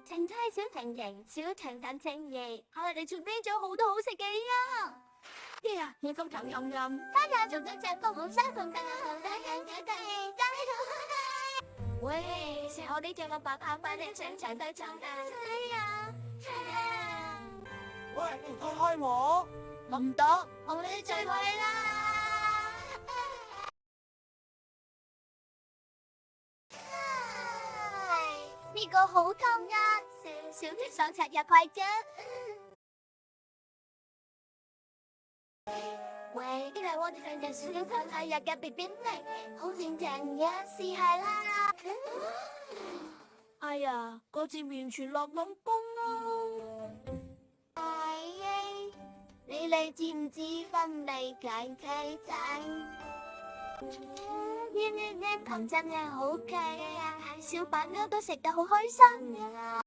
情妻小情形，小情淡情意，我哋準備咗好多好食嘅呀！咩啊？你咁強硬咁？家下做咗隻公好生咁得喂，食我呢隻個白烤飯，你請齊對唱嘅。係啊，喂，開開我！唔得，我哋最會啦！呢個好痛啊！小小的手插入塊啫。喂，呢係我哋兩隻小小手插入嘅 BB 嚟，好正正嘅，試下啦。哎呀，嗰次完全落懵公啊！你知唔知分離解雞仔？甜甜甜糖真係好奇啊！小朋友都食得好開心啊！